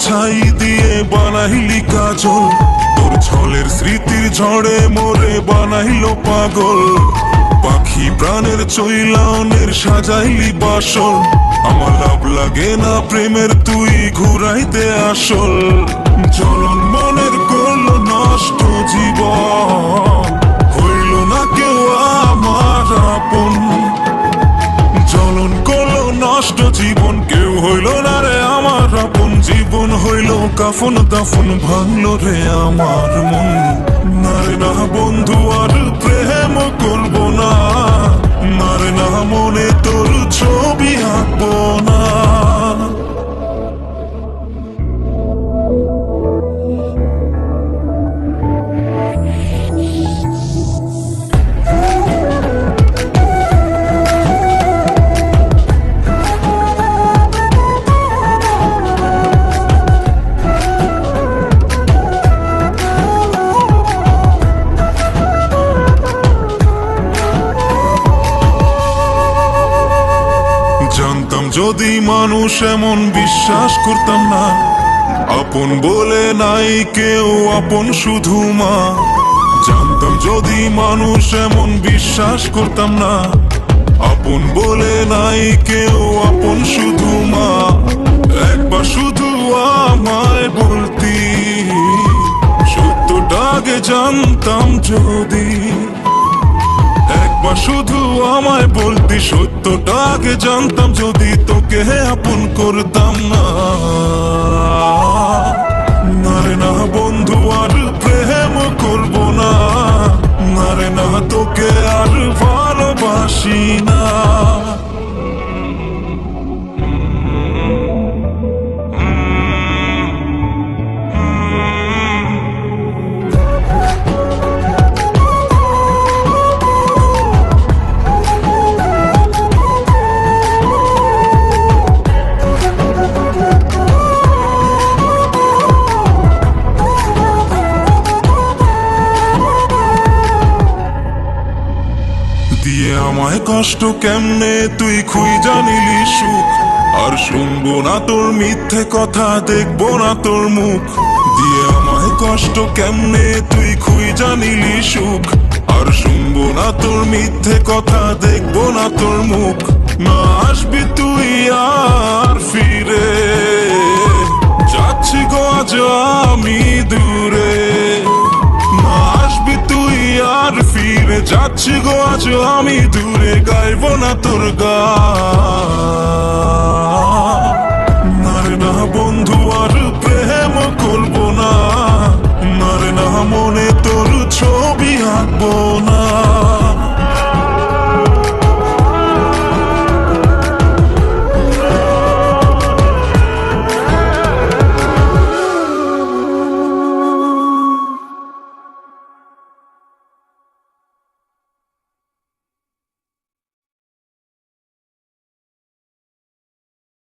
ছাই দিয়ে বানাইলি কাজল, তোর ছলের স্মৃতির ঝড়ে মোরে বানাইলো পাগল। পাখি প্রাণের চৈলানের সাজাইলি বাসল, আমার লাভ লাগে না প্রেমের তুই ঘুরাইতে আসল। চলন মনের করল নষ্ট জীবন, হইল না কেউ আমার আপন। চলন করলো নষ্ট জীবন, কেউ হইল না রে আমার আপন। জীবন হইল কাফন দাফন, ভাঙলো রে আমার মন। না রে না বন্ধু আর প্রেম করবো না, না রে না মনে তোর ছবি আঁকবো না। জানতাম যদি মানুষ এমন, বিশ্বাস করতাম না। আপন বলে নাই কেউ, আপন শুধু মা। জানতাম যদি মানুষ এমন, বিশ্বাস করতাম না। আপন বলে নাই কেউ, আপন শুধু মা। একবার শুধু আমায় বলতি, সত্যটা আগে জানতাম যদি। একবার শুধু আমায় বলতি, সত্যটা আগে জানতাম যদি। তোকে আপন করতাম না, না রে না বন্ধু আর প্রেম করবো না। না রে না তোকে আর ভালোবাসি না। দিয়ে আমায় কষ্ট কেমনে তুই খুই জানিলি সুখ। আর শুনবো না তোর মিথ্যে কথা, দেখবো না তোর মুখ। দিয়ে আমায় কষ্ট কেমনে তুই খুই জানিলি সুখ। আর শুনবো না তোর মিথ্যে কথা, দেখবো না তোর মুখ। না আসবি তুই আর ফিরে, যাচ্ছি গো আজ আমি দূরে। না আসবি তুই আর ফিরে, যাচ্ছি গো আজ আমি দূরে। গাইব না তোর গান।